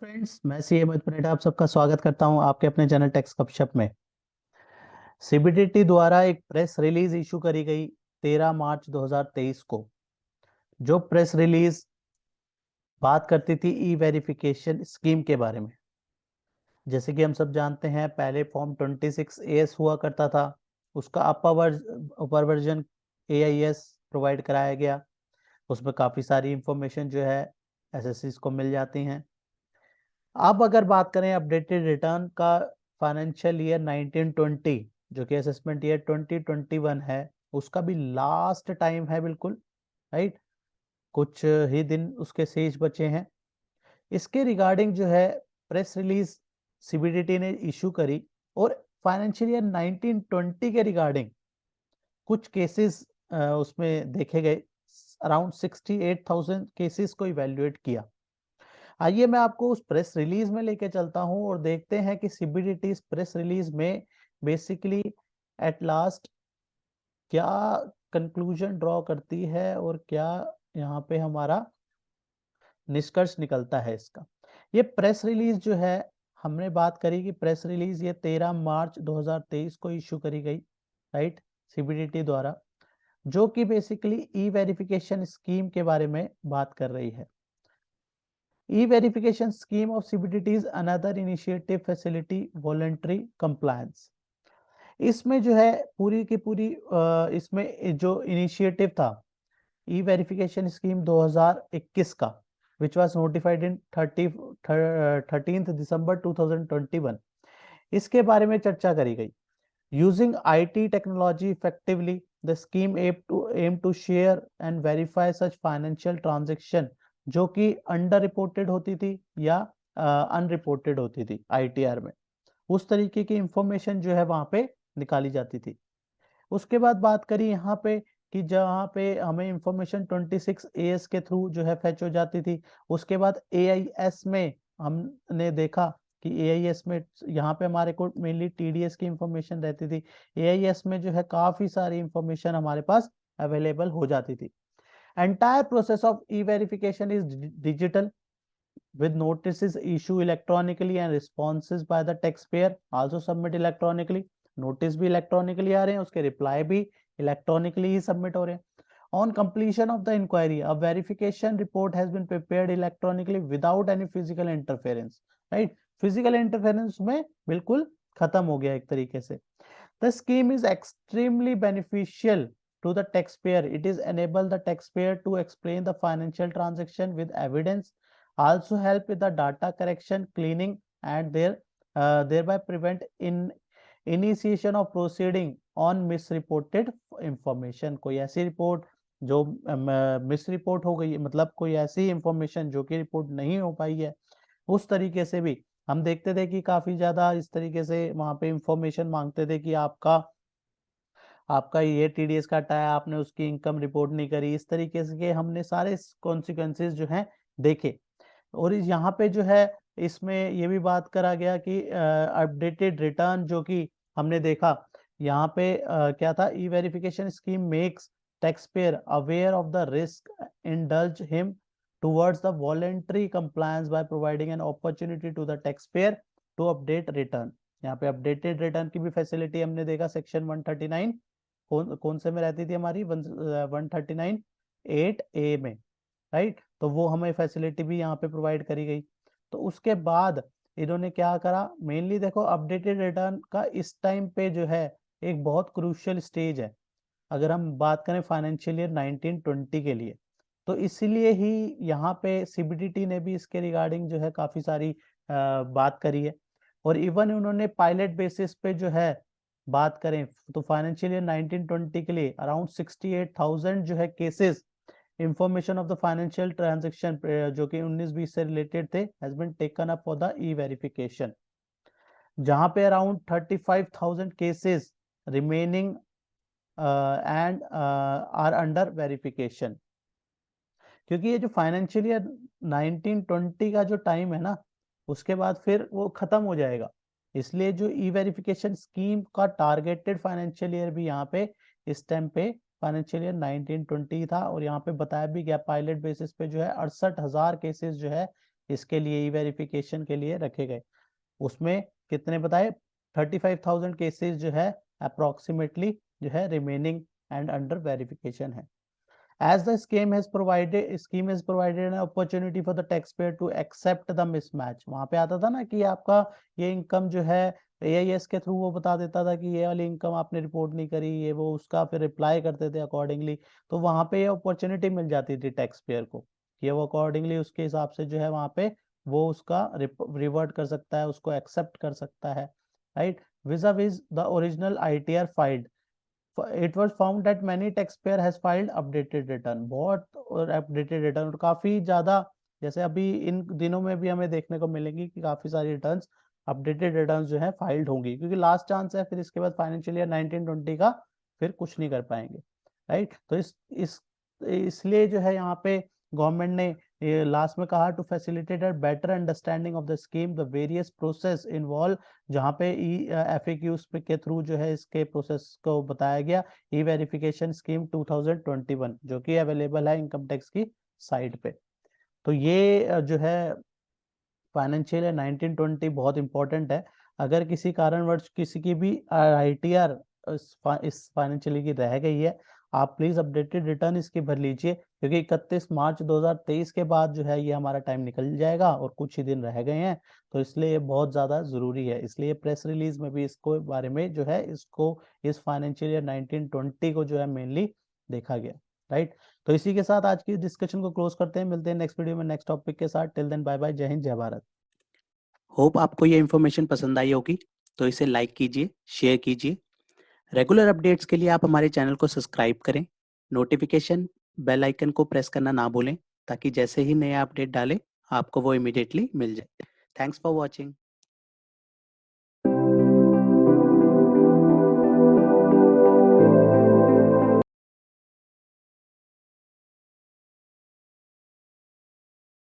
Friends, मैं सी अहमद परेटा आप सबका स्वागत करता हूं आपके अपने चैनल टेक्स गपशप में। सीबीडीटी द्वारा एक प्रेस रिलीज इशू करी गई 13 मार्च 2023 को। जो प्रेस रिलीज बात करती थी ई वेरिफिकेशन स्कीम के बारे में। जैसे कि हम सब जानते हैं, पहले फॉर्म 26AS हुआ करता था, उसका अपर वर्जन AIS प्रोवाइड कराया गया। उसमें काफ़ी सारी इंफॉर्मेशन जो है एसएससीज को मिल जाती हैं। अब अगर बात करें अपडेटेड रिटर्न का, फाइनेंशियल ईयर 1920 जो कि असेसमेंट ईयर 2021 है, उसका भी लास्ट टाइम है बिल्कुल, राइट। कुछ ही दिन उसके शेष बचे हैं। इसके रिगार्डिंग जो है प्रेस रिलीज सीबीडीटी ने इशू करी और फाइनेंशियल ईयर 1920 के रिगार्डिंग कुछ केसेस उसमें देखे गए। अराउंड 68,000 केसेस को इवेल्युएट किया। आइए मैं आपको उस प्रेस रिलीज में लेके चलता हूं और देखते हैं कि सीबीडीटी इस प्रेस रिलीज में बेसिकली एट लास्ट क्या कंक्लूजन ड्रॉ करती है और क्या यहाँ पे हमारा निष्कर्ष निकलता है इसका। ये प्रेस रिलीज जो है, हमने बात करी कि प्रेस रिलीज ये 13 मार्च 2023 को इशू करी गई, राइट, सीबीडीटी द्वारा, जो कि बेसिकली ई वेरिफिकेशन स्कीम के बारे में बात कर रही है। E-verification scheme of CBDT is another initiative facility voluntary compliance। इसमें जो है पूरी की पूरी इसमें जो इनिशिएटिव था ई वेरिफिकेशन स्कीम 2021 का, विच वाज नोटिफाइड इन 13 दिसंबर 2021, इसके बारे में चर्चा करी गई। Using IT technology effectively the scheme aim to share and verify such financial transaction जो कि अंडर रिपोर्टेड होती थी या अनरिपोर्टेड होती थी ITR में। उस तरीके की इंफॉर्मेशन जो है वहां पे निकाली जाती थी। उसके बाद बात करी यहाँ पे कि जहाँ पे हमें इंफॉर्मेशन 26AS के थ्रू जो है फेच हो जाती थी। उसके बाद AIS में हमने देखा कि AIS में यहाँ पे हमारे को मेनली TDS की इंफॉर्मेशन रहती थी। AIS में जो है काफी सारी इंफॉर्मेशन हमारे पास अवेलेबल हो जाती थी। Entire process of e-verification is digital with notices issue electronically and responses by the taxpayer also submit electronically। Notice भी इलेक्ट्रॉनिकली आ रहे हैं, उसके रिप्लाई भी इलेक्ट्रॉनिकली ही सबमिट हो रहे हैं। On completion of the inquiry, a verification report has been prepared electronically without any physical interference, right? Physical interference में बिल्कुल खत्म हो गया एक तरीके से। The scheme is extremely beneficial to the taxpayer. It is enable the taxpayer to explain the financial transaction with evidence, also help with the data correction, cleaning, and thereby prevent initiation of proceeding on misreported information। कोई ऐसी report जो miss report हो गई, मतलब कोई ऐसी information जो कि रिपोर्ट नहीं हो पाई है, उस तरीके से भी हम देखते थे कि काफी ज्यादा इस तरीके से वहां पे इंफॉर्मेशन मांगते थे कि आपका आपका ये TDS काटा है, आपने उसकी इनकम रिपोर्ट नहीं करी। इस तरीके से के हमने सारे कॉन्सिक्वेंसेस जो हैं देखे। और यहाँ पे जो है इसमें ये भी बात करा गया कि अपडेटेड रिटर्न जो कि हमने देखा यहाँ पे क्या था, e verification scheme makes taxpayer aware of the risk, indulge him towards the voluntary compliance by providing an opportunity to the taxpayer to update return। यहाँ पे अपडेटेड रिटर्न की भी फैसिलिटी हमने देखा सेक्शन 139 कौन से में रहती थी हमारी 139(8)(a) में, राइट। तो वो हमें फैसिलिटी भी यहाँ पे प्रोवाइड करी गई। तो उसके बाद इन्होंने क्या करा, मेनली देखो अपडेटेड रिटर्न का इस टाइम पे जो है एक बहुत क्रूशियल स्टेज है अगर हम बात करें फाइनेंशियल ईयर 1920 के लिए। तो इसीलिए ही यहाँ पे सीबीडीटी ने भी इसके रिगार्डिंग जो है काफी सारी बात करी है। और इवन उन्होंने पायलट बेसिस पे जो है बात करें तो फाइनेंशियल ईयर 1920 के लिए अराउंड 68,000 जो है cases information of the financial transaction जो कि 19-20 से रिलेटेड थे has been taken up for the e verification, जहां पे around 35,000 cases remaining and are under verification. क्योंकि ये जो फाइनेंशियल ईयर 1920 का जो टाइम है ना, उसके बाद फिर वो खत्म हो जाएगा। इसलिए जो ई वेरिफिकेशन स्कीम का टारगेटेड फाइनेंशियल ईयर भी यहाँ पे इस टाइम पे फाइनेंशियल ईयर 1920 था। और यहाँ पे बताया भी गया पायलट बेसिस पे जो है 68,000 केसेस जो है इसके लिए ई वेरिफिकेशन के लिए रखे गए। उसमें कितने बताए, 35,000 केसेस जो है अप्रोक्सीमेटली जो है रिमेनिंग एंड अंडर वेरिफिकेशन है। As the scheme has provided an opportunity for the taxpayer to accept the mismatch। वहां पे आता था ना कि आपका ये इनकम जो है AIS के थ्रू वो बता देता था कि ये वाली इनकम आपने रिपोर्ट नहीं करी, ये वो, उसका फिर रिप्लाई करते थे अकॉर्डिंगली। तो वहां पे ये अपॉर्चुनिटी मिल जाती थी टैक्स पेयर को कि वो अकॉर्डिंगली उसके हिसाब से जो है वहां पे वो उसका रिवर्ट कर सकता है, उसको एक्सेप्ट कर सकता है, right. Vis-a-vis the original ITR filed, it was found that many taxpayer has filed updated return। बहुत और अपडेटेड रिटर्न, और काफी ज्यादा, जैसे अभी इन दिनों में भी हमें देखने को मिलेंगी कि काफी सारी रिटर्न्स अपडेटेड रिटर्न्स जो है फाइल्ड होंगी, क्योंकि लास्ट चांस है, फिर इसके बाद फाइनेंशियल ईयर 1920 का फिर कुछ नहीं कर पाएंगे, राइट। तो इस इसलिए जो है यहाँ पे गवर्नमेंट ने ये लास्ट में कहा, to facilitate a better understanding of the scheme the various process involve, जहाँ पे FAQs के थ्रू जो है इसके प्रोसेस को बताया गया। ई वेरिफिकेशन स्कीम 2021 जो कि अवेलेबल है इनकम टैक्स की साइट पे। तो ये जो है फाइनेंशियल ईयर 1920 बहुत इंपॉर्टेंट है। अगर किसी कारणवश किसी की भी ITR इस फाइनेंशियल की रह गई है, आप प्लीज अपडेटेड रिटर्न इसकी भर लीजिए, क्योंकि 31 मार्च 2023 के बाद जो है ये हमारा टाइम निकल जाएगा और कुछ ही दिन रह गए हैं। तो इसलिए ये बहुत ज्यादा जरूरी है, इसलिए प्रेस रिलीज में भी इसको बारे में जो है इसको इस फाइनेंशियल ईयर 1920 को जो है मेनली देखा गया, राइट। तो इसी के साथ आज की डिस्कशन को क्लोज करते हैं, मिलते हैं नेक्स्ट वीडियो में नेक्स्ट टॉपिक के साथ। टिल देन बाय बाय, जय हिंद जय भारत। होप आपको ये इन्फॉर्मेशन पसंद आई होगी, तो इसे लाइक कीजिए, शेयर कीजिए। रेगुलर अपडेट्स के लिए आप हमारे चैनल को सब्सक्राइब करें, नोटिफिकेशन बेल आइकन को प्रेस करना ना भूलें, ताकि जैसे ही नया अपडेट डालें आपको वो इमीडिएटली मिल जाए। Thanks for watching.